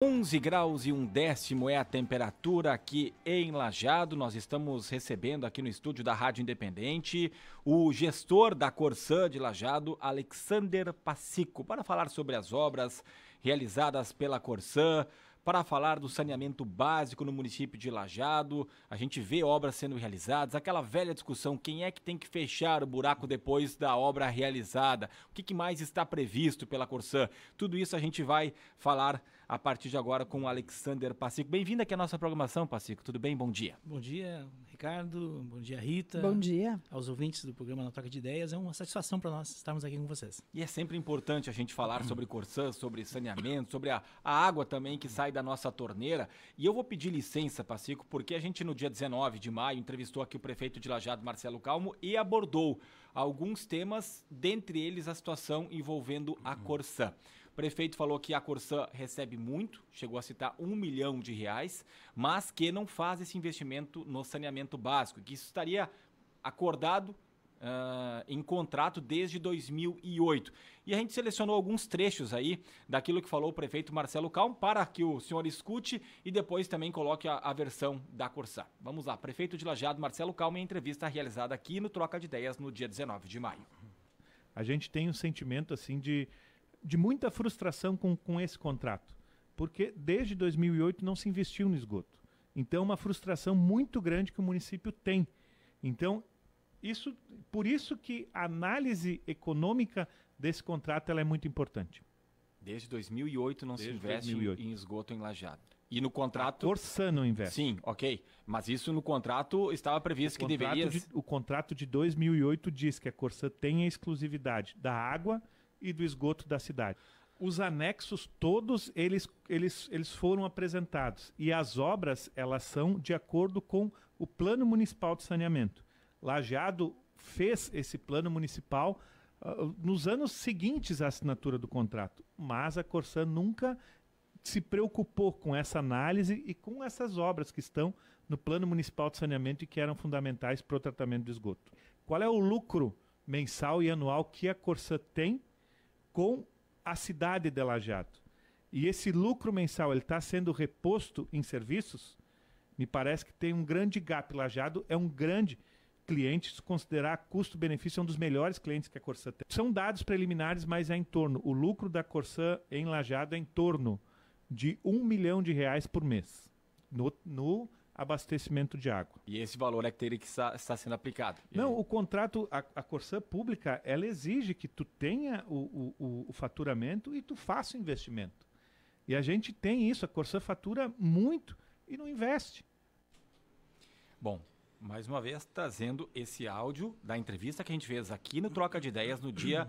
11 graus e 1/10 é a temperatura aqui em Lajeado. Nós estamos recebendo aqui no estúdio da Rádio Independente o gestor da Corsã de Lajeado, Alexander Passico, para falar sobre as obras realizadas pela Corsã, para falar do saneamento básico no município de Lajeado. A gente vê obras sendo realizadas, aquela velha discussão, quem é que tem que fechar o buraco depois da obra realizada? O que mais está previsto pela Corsã? Tudo isso a gente vai falar a partir de agora com o Alexander Passico. Bem-vindo aqui à nossa programação, Passico. Tudo bem? Bom dia. Bom dia, Ricardo. Bom dia, Rita. Bom dia. Aos ouvintes do programa Na Troca de Ideias. É uma satisfação para nós estarmos aqui com vocês. E é sempre importante a gente falar sobre Corsã, sobre saneamento, sobre a água também que sai da nossa torneira. E eu vou pedir licença, Passico, porque a gente no dia 19 de maio entrevistou aqui o prefeito de Lajeado, Marcelo Calmo, e abordou alguns temas, dentre eles a situação envolvendo a Corsã. O prefeito falou que a Corsã recebe muito, chegou a citar R$1 milhão, mas que não faz esse investimento no saneamento básico, que isso estaria acordado em contrato desde 2008. E a gente selecionou alguns trechos aí daquilo que falou o prefeito Marcelo Calmo para que o senhor escute e depois também coloque a versão da Corsã. Vamos lá, prefeito de Lajeado, Marcelo Calmo, em entrevista realizada aqui no Troca de Ideias no dia 19 de maio. A gente tem um sentimento assim de muita frustração com esse contrato, porque desde 2008 não se investiu no esgoto. Então, uma frustração muito grande que o município tem. Então, por isso que a análise econômica desse contrato ela é muito importante. Desde 2008 não se investe em esgoto em Lajeado. E no contrato... A Corsã não investe. Sim, ok. Mas isso no contrato estava previsto que deveria... O contrato de 2008 diz que a Corsã tem a exclusividade da água e do esgoto da cidade. Os anexos todos, eles foram apresentados. E as obras, elas são de acordo com o Plano Municipal de Saneamento. Lajeado fez esse plano municipal nos anos seguintes à assinatura do contrato. Mas a Corsã nunca se preocupou com essa análise e com essas obras que estão no Plano Municipal de Saneamento e que eram fundamentais para o tratamento do esgoto. Qual é o lucro mensal e anual que a Corsã tem com a cidade de Lajeado? E esse lucro mensal está sendo reposto em serviços? Me parece que tem um grande gap. Lajeado é um grande cliente, se considerar custo-benefício, é um dos melhores clientes que a Corsã tem. São dados preliminares, mas é em torno. O lucro da Corsã em Lajeado é em torno de R$1 milhão por mês no abastecimento de água. E esse valor é que teria que estar sendo aplicado. Não, o contrato, a Corsã pública, ela exige que tu tenha o faturamento e tu faça o investimento. E a gente tem isso, a Corsã fatura muito e não investe. Bom, mais uma vez trazendo esse áudio da entrevista que a gente fez aqui no Troca de Ideias no dia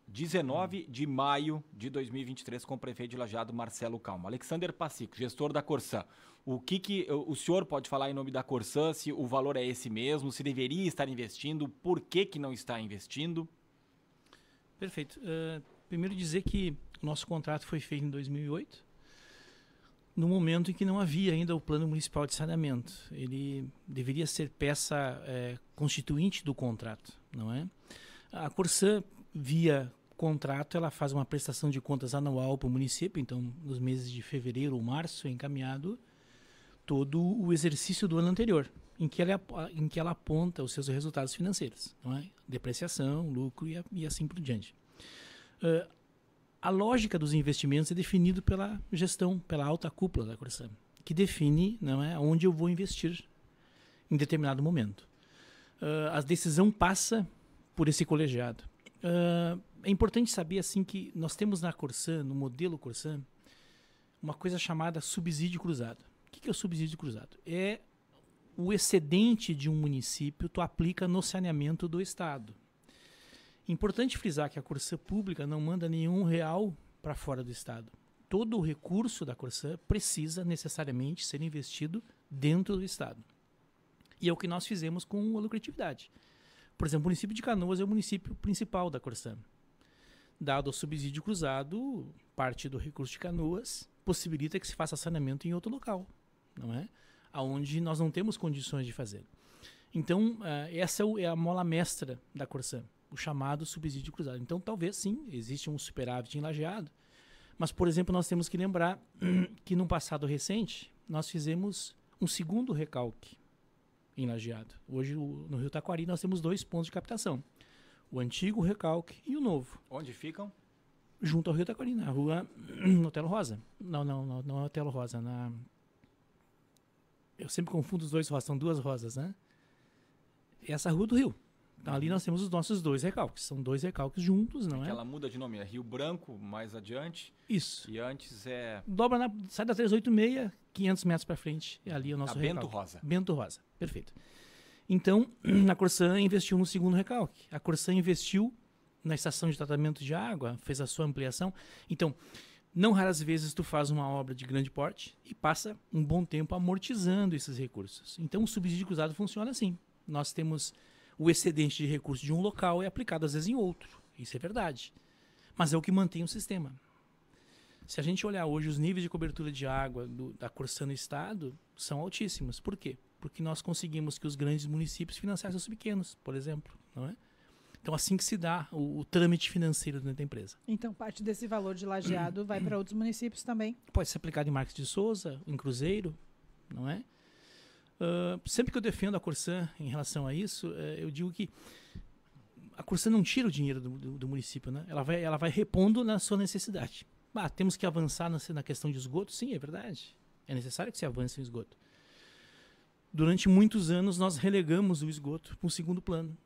19 de maio de 2023 com o prefeito de Lajeado, Marcelo Calmo. Alexander Passico, gestor da Corsã. O que o senhor pode falar em nome da Corsã, se o valor é esse mesmo, se deveria estar investindo, por que não está investindo? Perfeito. Primeiro dizer que o nosso contrato foi feito em 2008, no momento em que não havia ainda o Plano Municipal de Saneamento. Ele deveria ser peça constituinte do contrato, não é? A Corsã, via contrato, ela faz uma prestação de contas anual para o município, então nos meses de fevereiro ou março é encaminhado todo o exercício do ano anterior, em que ela aponta os seus resultados financeiros, não é? Depreciação, lucro e assim por diante. A lógica dos investimentos é definida pela gestão, pela alta cúpula da Corsã, que define, não é, onde eu vou investir em determinado momento. A decisão passa por esse colegiado. É importante saber assim que nós temos na Corsã, no modelo Corsã, uma coisa chamada subsídio cruzado. O que é o subsídio cruzado? É o excedente de um município tu aplica no saneamento do Estado. Importante frisar que a Corsã pública não manda nenhum real para fora do Estado. Todo o recurso da Corsã precisa necessariamente ser investido dentro do Estado. E é o que nós fizemos com a lucratividade. Por exemplo, o município de Canoas é o município principal da Corsã. Dado o subsídio cruzado, parte do recurso de Canoas possibilita que se faça saneamento em outro local, não é? Aonde nós não temos condições de fazer. Então, essa é a mola mestra da Corsã, o chamado subsídio cruzado. Então, talvez sim, existe um superávit em Lajeado, Mas, por exemplo, nós temos que lembrar que no passado recente, nós fizemos um segundo recalque em Lajeado. Hoje, no Rio Taquari, nós temos 2 pontos de captação. O antigo recalque e o novo. Onde ficam? Junto ao Rio Taquari, na rua no Otelo Rosa. Não é Otelo Rosa. Eu sempre confundo os dois rosas, são 2 rosas, né? Essa rua do Rio. Então, ali nós temos os nossos 2 recalques. São 2 recalques juntos, não é? Ela muda de nome, é Rio Branco, mais adiante. Isso. E antes é... Sai da 386, 500 metros para frente. E ali é o nosso recalque. Bento Rosa. Bento Rosa, perfeito. Então, a Corsã investiu no segundo recalque. A Corsã investiu na estação de tratamento de água, fez a sua ampliação. Então, não raras vezes tu faz uma obra de grande porte e passa um bom tempo amortizando esses recursos. Então, o subsídio cruzado funciona assim. Nós temos o excedente de recursos de um local é aplicado às vezes em outro. Isso é verdade. Mas é o que mantém o sistema. Se a gente olhar hoje os níveis de cobertura de água da Corsã no estado, são altíssimos. Por quê? Porque nós conseguimos que os grandes municípios financiassem os pequenos, por exemplo. Não é? Então, assim que se dá o trâmite financeiro dentro da empresa. Então, parte desse valor de Lajeado vai para outros municípios também? Pode ser aplicado em Marques de Souza, em Cruzeiro, não é? Sempre que eu defendo a Corsã em relação a isso, eu digo que a Corsã não tira o dinheiro do município, né? Ela vai repondo na sua necessidade. Temos que avançar na questão de esgoto? Sim, é verdade. É necessário que se avance no esgoto. Durante muitos anos, nós relegamos o esgoto para um segundo plano.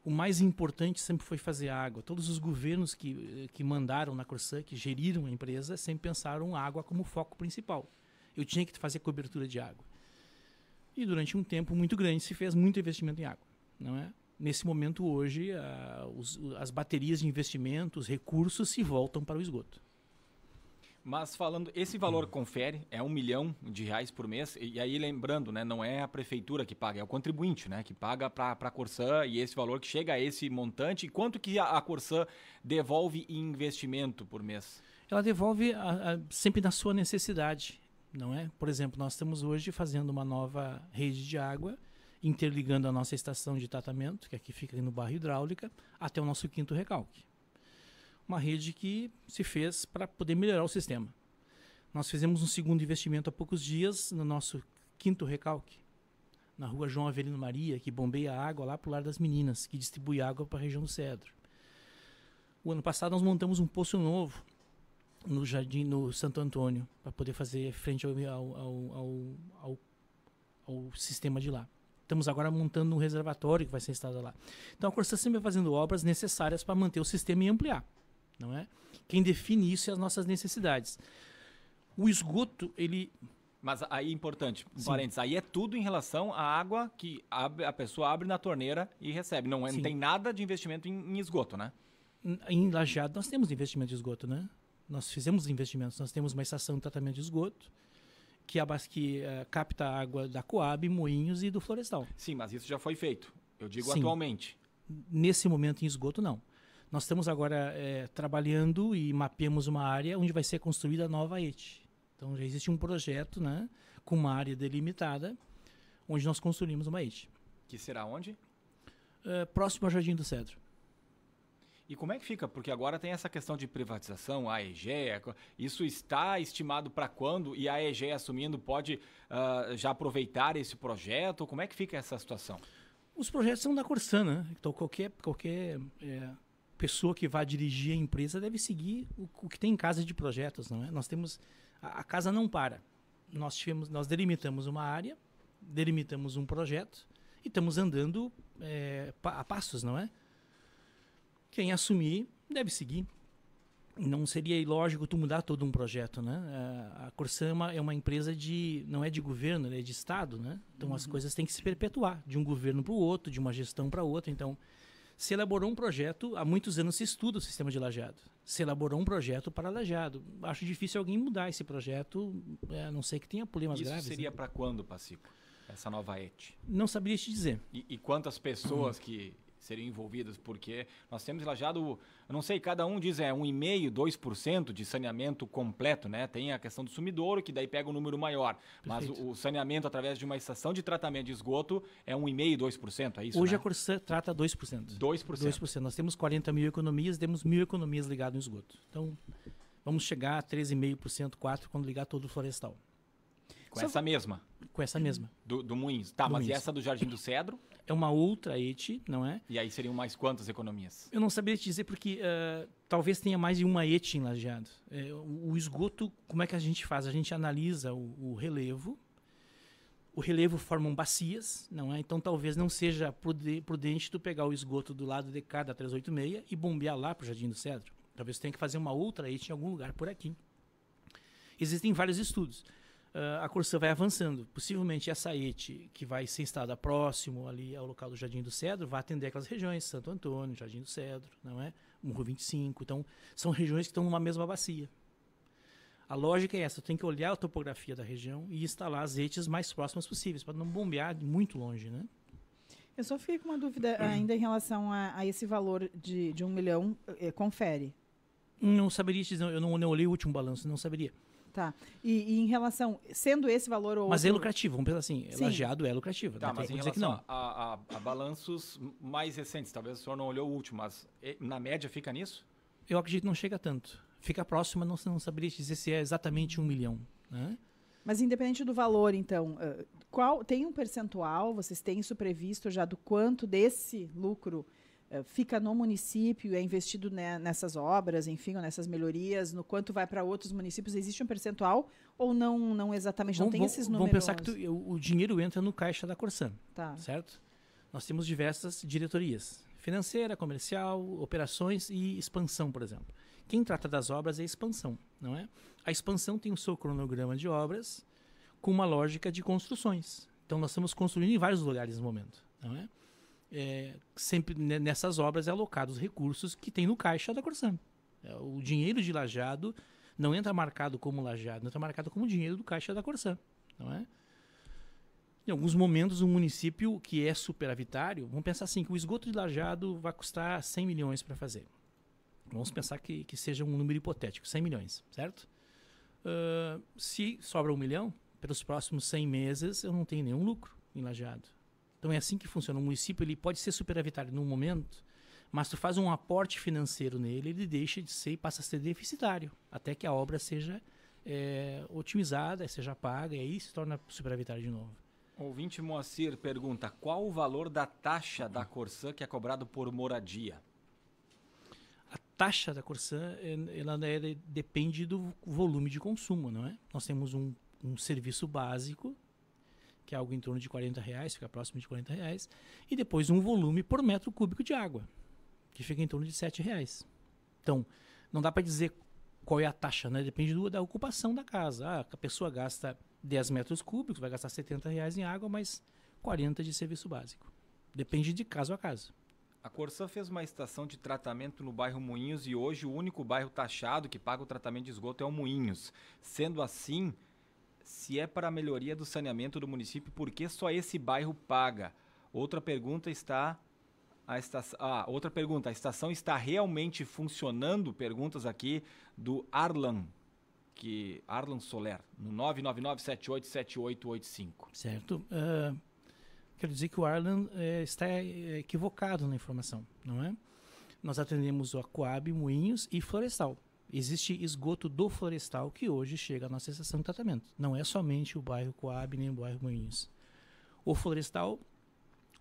O mais importante sempre foi fazer água. Todos os governos que mandaram na Corsã, que geriram a empresa, sempre pensaram água como foco principal. Eu tinha que fazer cobertura de água. E durante um tempo muito grande se fez muito investimento em água, não é? Nesse momento hoje as baterias de investimento, os recursos se voltam para o esgoto. Mas falando, esse valor confere, é R$1 milhão por mês, e aí lembrando, né, não é a prefeitura que paga, é o contribuinte, né, que paga para a Corsã, e esse valor que chega a esse montante, e quanto que a Corsã devolve em investimento por mês? Ela devolve sempre na sua necessidade. Não é? Por exemplo, nós estamos hoje fazendo uma nova rede de água, interligando a nossa estação de tratamento, que aqui fica no Barra Hidráulica, até o nosso 5º recalque. Uma rede que se fez para poder melhorar o sistema. Nós fizemos um segundo investimento há poucos dias no nosso 5º recalque, na rua João Avelino Maria, que bombeia a água lá para o Lar das Meninas, que distribui água para a região do Cedro. O ano passado nós montamos um poço novo, no Jardim, no Santo Antônio, para poder fazer frente ao sistema de lá. Estamos agora montando um reservatório que vai ser instalado lá. Então a Corsã sempre vai fazendo obras necessárias para manter o sistema e ampliar, não é? Quem define isso é as nossas necessidades. O esgoto, ele... Mas aí é importante, parênteses, aí é tudo em relação à água que a pessoa abre na torneira e recebe. Não tem nada de investimento em esgoto, né? Em Lajeado nós temos investimento de esgoto, né? Nós fizemos investimentos, nós temos uma estação de tratamento de esgoto que capta a água da Coab, Moinhos e do Florestal. Sim, mas isso já foi feito. Eu digo atualmente. Nesse momento em esgoto, não. Nós estamos agora trabalhando e mapeamos uma área onde vai ser construída a nova ET. Então já existe um projeto, né, com uma área delimitada onde nós construímos uma ET. Que será onde? Próximo ao Jardim do Cedro. E como é que fica? Porque agora tem essa questão de privatização, a EGEA, isso está estimado para quando? E a EGEA assumindo pode já aproveitar esse projeto? Como é que fica essa situação? Os projetos são da Corsã, né? Então qualquer pessoa que vá dirigir a empresa deve seguir o que tem em casa de projetos, não é? Nós temos... A casa não para. Nós delimitamos uma área, delimitamos um projeto e estamos andando a passos, não é? Quem assumir deve seguir. Não seria ilógico tu mudar todo um projeto, né? A Corsã é uma empresa não é de governo, é de Estado, né? Então as coisas têm que se perpetuar de um governo para o outro, de uma gestão para outra. Então, se elaborou um projeto, há muitos anos se estuda o sistema de Lajeado. Se elaborou um projeto para Lajeado. Acho difícil alguém mudar esse projeto, a não ser que tenha problemas graves. Isso seria, né? para quando, Pacico? Essa nova ET? Não saberia te dizer. E quantas pessoas que seriam envolvidas? Porque nós temos em Lajeado, eu não sei, cada um diz 1,5%, 2% de saneamento completo, né? Tem a questão do sumidouro, que daí pega um número maior. Perfeito. Mas o saneamento através de uma estação de tratamento de esgoto é 1,5%, 2%, é isso? Hoje, né? a Corsã trata 2%. 2%. 2%. Nós temos 40 mil economias, temos 1.000 economias ligadas no esgoto. Então, Vamos chegar a 13,5%, 4% quando ligar todo o florestal. Com essa mesma? Com essa mesma. Do Moinhos. Tá, Do mas e Moinhos. essa do Jardim do Cedro? É uma outra ETI, não é? E aí seriam mais quantas economias? Eu não saberia te dizer porque talvez tenha mais de uma ETI em Lajeado. O esgoto, como é que a gente faz? A gente analisa o relevo. O relevo formam bacias, não é? Então talvez não seja prudente tu pegar o esgoto do lado de cá da 386 e bombear lá para o Jardim do Cedro. Talvez tu tenha que fazer uma outra ETI em algum lugar por aqui. Existem vários estudos. A Corsã vai avançando. Possivelmente essa ETI, que vai ser instalada próximo ali ao local do Jardim do Cedro, vai atender aquelas regiões, Santo Antônio, Jardim do Cedro, não é? Morro 25. Então, são regiões que estão numa mesma bacia. A lógica é essa, tu tem que olhar a topografia da região e instalar as ETIs mais próximas possíveis, para não bombear muito longe, né? Eu só fiquei com uma dúvida ainda em relação a esse valor de 1 milhão. Confere. Não saberia te dizer, eu não olhei o último balanço, não saberia. Tá. E em relação, sendo esse valor ou Mas outro... é lucrativo, vamos pensar assim, Sim. Lajeado é lucrativo. Tá, não mas tem em como dizer que relação não. a balanços mais recentes, talvez o senhor não olhou o último, mas na média fica nisso? Eu acredito que não chega tanto. Fica próximo, mas não saberia te dizer se é exatamente 1 milhão. Né? Mas independente do valor, então, tem um percentual, vocês têm isso previsto já do quanto desse lucro fica no município, é investido nessas obras, enfim, ou nessas melhorias, no quanto vai para outros municípios? Existe um percentual ou não exatamente, não tem esses números? Vamos pensar que o dinheiro entra no caixa da Corsã, tá. Certo? Nós temos diversas diretorias, financeira, comercial, operações e expansão, por exemplo. Quem trata das obras é a expansão, não é? A expansão tem o seu cronograma de obras com uma lógica de construções. Então, nós estamos construindo em vários lugares no momento, não é? Sempre nessas obras é alocado os recursos que tem no caixa da Corsã. O dinheiro de Lajeado não entra marcado como Lajeado, entra marcado como dinheiro do caixa da Corsã, não é? Em alguns momentos, um município que é superavitário, vamos pensar assim, que o esgoto de Lajeado vai custar 100 milhões para fazer. Vamos pensar que seja um número hipotético, 100 milhões, certo? Se sobra 1 milhão, pelos próximos 100 meses eu não tenho nenhum lucro em Lajeado. Então é assim que funciona. O município ele pode ser superavitário num momento, mas tu faz um aporte financeiro nele, ele deixa de ser e passa a ser deficitário, até que a obra seja otimizada, seja paga, e aí se torna superavitário de novo. O ouvinte Moacir pergunta, qual o valor da taxa da Corsã que é cobrado por moradia? A taxa da Corsã ela depende do volume de consumo, não é? Nós temos um serviço básico, que é algo em torno de R$40, fica próximo de R$40, e depois um volume por metro cúbico de água, que fica em torno de R$7. Então, não dá para dizer qual é a taxa, né? Depende da ocupação da casa. A pessoa gasta 10 metros cúbicos, vai gastar R$70 em água, mas 40 de serviço básico. Depende de caso a caso. A Corsã fez uma estação de tratamento no bairro Moinhos e hoje o único bairro taxado que paga o tratamento de esgoto é o Moinhos. Sendo assim, se é para a melhoria do saneamento do município, por que só esse bairro paga? Outra pergunta, a estação está realmente funcionando? Perguntas aqui do Arlan Soler, no 999787885. Certo. Quero dizer que o Arlan está equivocado na informação, não é? Nós atendemos o Coab, Moinhos e Florestal. Existe esgoto do Florestal que hoje chega à nossa estação de tratamento. Não é somente o bairro Coab nem o bairro Moinhos. O Florestal,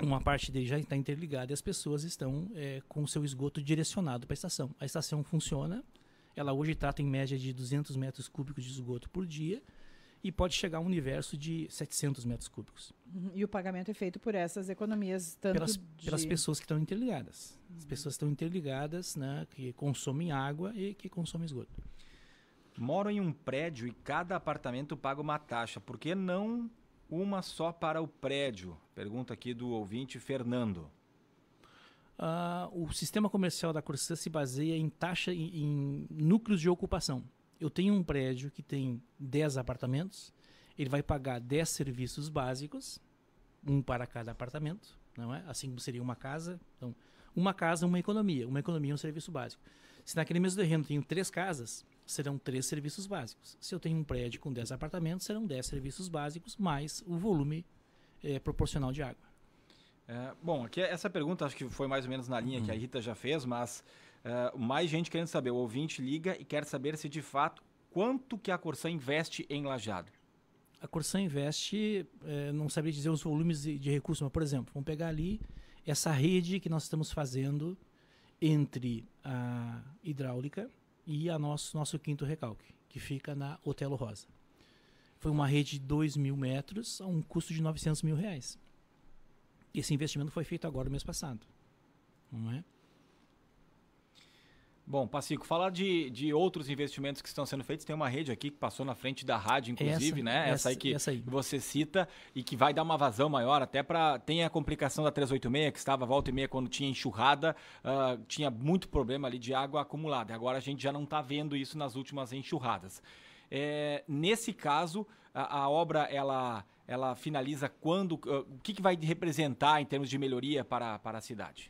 uma parte dele já está interligada e as pessoas estão com o seu esgoto direcionado para a estação. A estação funciona, ela hoje trata em média de 200 metros cúbicos de esgoto por dia e pode chegar a um universo de 700 metros cúbicos. E o pagamento é feito por essas economias, tanto pelas pessoas que estão interligadas. As pessoas estão interligadas, né, que consomem água e que consomem esgoto. Moro em um prédio e cada apartamento paga uma taxa. Por que não uma só para o prédio? Pergunta aqui do ouvinte Fernando. O sistema comercial da Corsã se baseia em taxa em núcleos de ocupação. Eu tenho um prédio que tem 10 apartamentos, ele vai pagar 10 serviços básicos, um para cada apartamento, não é? Assim como seria uma casa. Então, uma casa, uma economia é um serviço básico. Se naquele mesmo terreno eu tenho 3 casas, serão 3 serviços básicos. Se eu tenho um prédio com 10 apartamentos, serão 10 serviços básicos, mais o volume proporcional de água. Bom, aqui essa pergunta acho que foi mais ou menos na linha que a Rita já fez, mas mais gente querendo saber, o ouvinte liga e quer saber se de fato quanto que a Corsã investe em Lajeado. A Corsã investe, não sabia dizer os volumes de recursos, mas, por exemplo, vamos pegar ali essa rede que nós estamos fazendo entre a hidráulica e a nosso quinto recalque, que fica na Otelo Rosa. Foi uma rede de 2.000 metros a um custo de R$900 mil. Esse investimento foi feito agora no mês passado. Não é? Bom, Pacico, falar de outros investimentos que estão sendo feitos, tem uma rede aqui que passou na frente da rádio, inclusive, né? Essa aí que você cita e que vai dar uma vazão maior, até para... Tem a complicação da 386, que estava volta e meia quando tinha enxurrada, tinha muito problema ali de água acumulada. Agora a gente já não está vendo isso nas últimas enxurradas. Nesse caso, a obra, ela finaliza quando? O que vai representar em termos de melhoria para a cidade?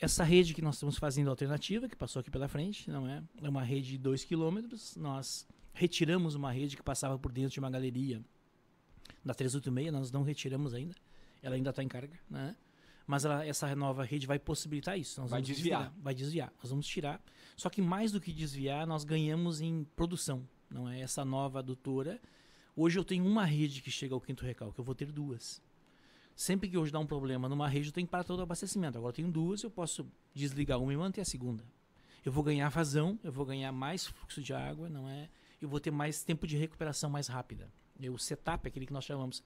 Essa rede que nós estamos fazendo alternativa, que passou aqui pela frente, não é? É uma rede de 2 quilômetros. Nós retiramos uma rede que passava por dentro de uma galeria da 386, nós não retiramos ainda. Ela ainda está em carga, né? Mas essa nova rede vai possibilitar isso. Nós vamos desviar. Vai desviar. Nós vamos tirar. Só que mais do que desviar, nós ganhamos em produção. Não é? Essa nova adutora. Hoje eu tenho uma rede que chega ao quinto recalque, eu vou ter 2. Sempre que hoje dá um problema numa rede, eu tenho que parar todo o abastecimento. Agora eu tenho 2, eu posso desligar uma e manter a segunda. Eu vou ganhar vazão, eu vou ganhar mais fluxo de água, não é? Eu vou ter mais tempo de recuperação mais rápida. O setup, aquele que nós chamamos,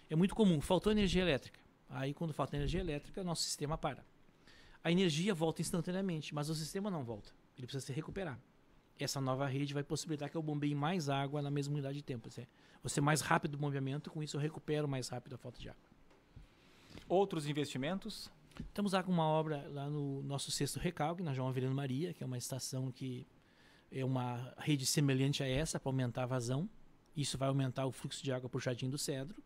é muito comum. Faltou energia elétrica. Aí quando falta energia elétrica, nosso sistema para. A energia volta instantaneamente, mas o sistema não volta. Ele precisa se recuperar. Essa nova rede vai possibilitar que eu bombeie mais água na mesma unidade de tempo. Você mais rápido o bombeamento, com isso eu recupero mais rápido a falta de água. Outros investimentos? Estamos lá com uma obra lá no nosso sexto recalque, na João Avelino Maria, que é uma estação que é uma rede semelhante a essa para aumentar a vazão. Isso vai aumentar o fluxo de água para o Jardim do Cedro.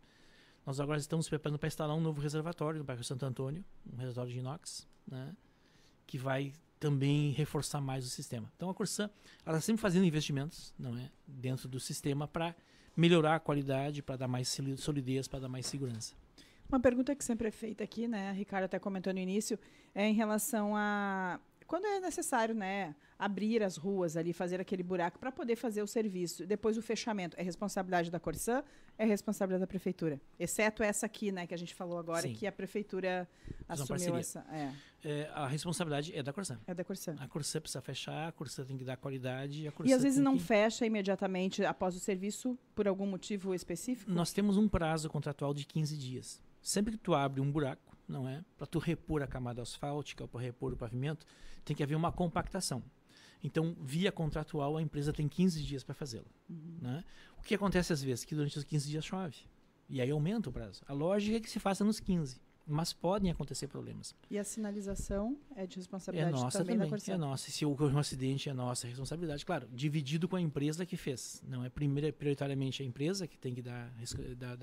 Nós agora estamos preparando para instalar um novo reservatório no bairro Santo Antônio, um reservatório de inox, né, que vai também reforçar mais o sistema. Então a Corsã, ela está sempre fazendo investimentos, não é, dentro do sistema para melhorar a qualidade, para dar mais solidez, para dar mais segurança. Uma pergunta que sempre é feita aqui, né, a Ricardo até comentou no início, é em relação a quando é necessário, né, abrir as ruas ali, fazer aquele buraco para poder fazer o serviço. Depois o fechamento é responsabilidade da Corsã, é responsabilidade da prefeitura. Exceto essa aqui, né, que a gente falou agora, Sim. que a prefeitura assumiu essa. A responsabilidade é da Corsã. É da Corsã. A Corsã precisa fechar, a Corsã tem que dar qualidade. E às vezes não fecha imediatamente após o serviço por algum motivo específico? Nós temos um prazo contratual de 15 dias. Sempre que tu abre um buraco, não é? Para tu repor a camada asfáltica ou para repor o pavimento, tem que haver uma compactação. Então, via contratual, a empresa tem 15 dias para fazê-lo. Né? O que acontece às vezes? Que durante os 15 dias chove. E aí aumenta o prazo. A lógica é que se faça nos 15. Mas podem acontecer problemas. E a sinalização é de responsabilidade também da Corsã? É nossa. Se ocorrer um acidente, é nossa responsabilidade. Claro, dividido com a empresa que fez. Não é prioritariamente a empresa que tem que dar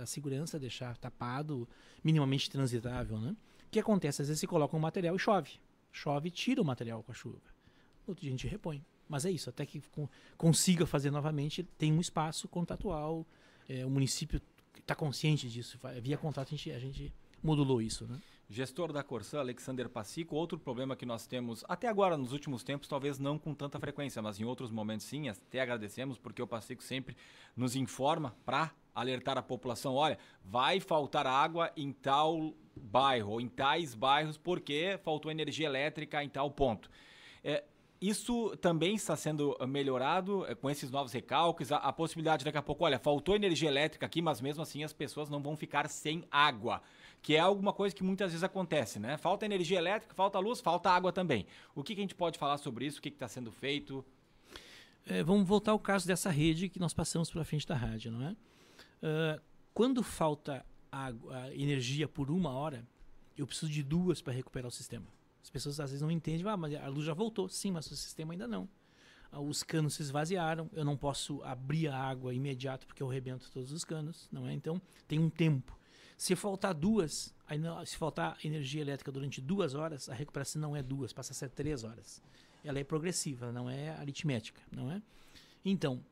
segurança, deixar tapado, minimamente transitável. Né? O que acontece? Às vezes se coloca um material e chove. Chove, tira o material com a chuva. Outro dia a gente repõe. Mas é isso, até que consiga fazer novamente, tem um espaço contratual. O município está consciente disso. Via contrato a gente modulou isso, né? Gestor da Corsã, Alexander Pacico, outro problema que nós temos, até agora nos últimos tempos, talvez não com tanta frequência, mas em outros momentos sim, até agradecemos, porque o Pacico sempre nos informa para alertar a população, olha, vai faltar água em tal bairro, ou em tais bairros, porque faltou energia elétrica em tal ponto. Isso também está sendo melhorado com esses novos recalques, a possibilidade daqui a pouco, olha, faltou energia elétrica aqui, mas mesmo assim as pessoas não vão ficar sem água, que é alguma coisa que muitas vezes acontece, né? Falta energia elétrica, falta luz, falta água também. O que a gente pode falar sobre isso? O que está sendo feito? Vamos voltar ao caso dessa rede que nós passamos pela frente da rádio, não é? Quando falta água, energia por 1 hora, eu preciso de 2 para recuperar o sistema. As pessoas às vezes não entendem, mas a luz já voltou. Sim, mas o sistema ainda não. Os canos se esvaziaram, eu não posso abrir a água imediato porque eu rebento todos os canos, não é? Então, tem um tempo. Se faltar 2, se faltar energia elétrica durante 2 horas, a recuperação não é 2, passa a ser 3 horas. Ela é progressiva, não é aritmética, não é? Então,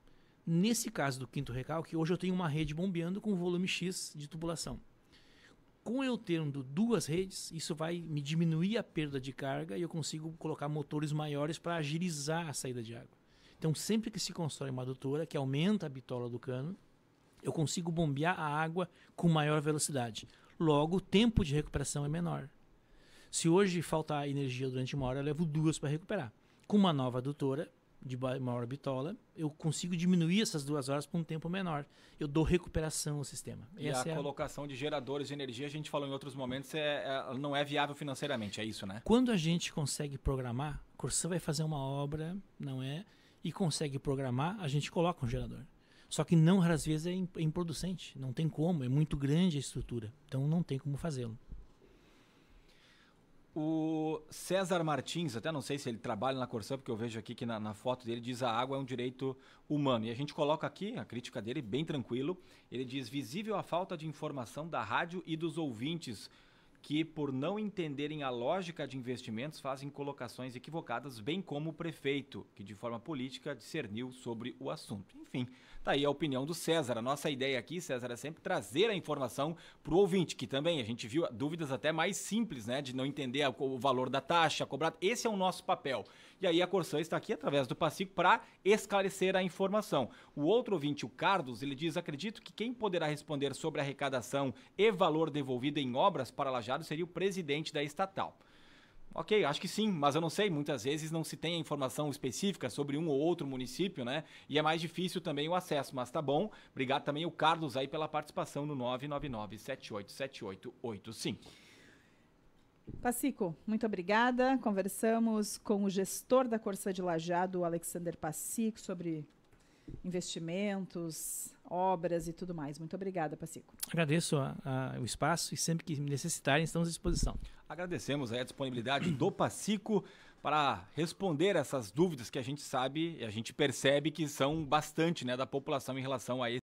nesse caso do quinto recalque, hoje eu tenho uma rede bombeando com volume X de tubulação. Com eu tendo 2 redes, isso vai me diminuir a perda de carga e eu consigo colocar motores maiores para agilizar a saída de água. Então, sempre que se constrói uma adutora que aumenta a bitola do cano, eu consigo bombear a água com maior velocidade. Logo, o tempo de recuperação é menor. Se hoje faltar energia durante 1 hora, eu levo 2 para recuperar. Com uma nova adutora de maior bitola, eu consigo diminuir essas 2 horas por um tempo menor. Eu dou recuperação ao sistema. E a colocação de geradores de energia, a gente falou em outros momentos, não é viável financeiramente, é isso, né? Quando a gente consegue programar, a Corsã vai fazer uma obra, não é? E consegue programar, a gente coloca um gerador. Só que não, às vezes, é improducente. Não tem como, é muito grande a estrutura. Então não tem como fazê-lo. O César Martins, até não sei se ele trabalha na Corsã, porque eu vejo aqui que na foto dele diz a água é um direito humano. E a gente coloca aqui a crítica dele, bem tranquilo. Ele diz, visível a falta de informação da rádio e dos ouvintes, que por não entenderem a lógica de investimentos fazem colocações equivocadas, bem como o prefeito, que de forma política discerniu sobre o assunto. Enfim, tá aí a opinião do César. A nossa ideia aqui, César, é sempre trazer a informação para o ouvinte, que também a gente viu dúvidas até mais simples, né, de não entender o valor da taxa cobrada. Esse é o nosso papel. E aí a Corsã está aqui através do Passico para esclarecer a informação. O outro ouvinte, o Carlos, ele diz, acredito que quem poderá responder sobre arrecadação e valor devolvido em obras para Lajeado seria o presidente da estatal. Ok, acho que sim, mas eu não sei, muitas vezes não se tem a informação específica sobre um ou outro município, né? E é mais difícil também o acesso, mas tá bom. Obrigado também o Carlos aí pela participação no 999-787885. Passico, muito obrigada. Conversamos com o gestor da Corsã de Lajeado, o Alexander Passico, sobre investimentos, obras e tudo mais. Muito obrigada, Passico. Agradeço o espaço e sempre que me necessitarem, estamos à disposição. Agradecemos aí a disponibilidade do Passico para responder essas dúvidas que a gente sabe e a gente percebe que são bastante, né, da população em relação a